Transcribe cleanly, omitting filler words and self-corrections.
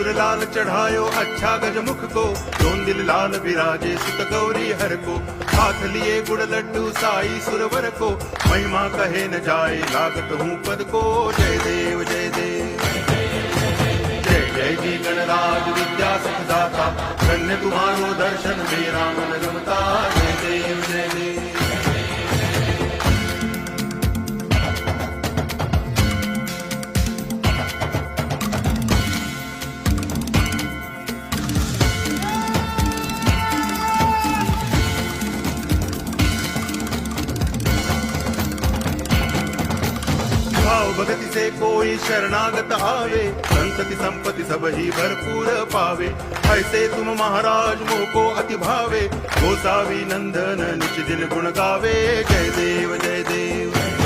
सिंदूर लाल चढ़ायो अच्छा गजमुख को, दोन दिल लाल विराजे सुत गौरी हर को, हाथ लिए गुड़ लड्डू साई सुरवर को, महिमा कहे न जाए लागत हूँ पद को। जय देव जय देव जय जय जी गणराज विद्या सुखदाता, धन्य तुम्हारो दर्शन मेरा मन रमता। जय देव जय देव भाव भगति से कोई शरणागत आवे, संतति संपत्ति सब ही भरपूर पावे। ऐसे तुम महाराज मोह को अति भावे, गोसावी नंदन निच दिन गुण गावे। जय देव जय देव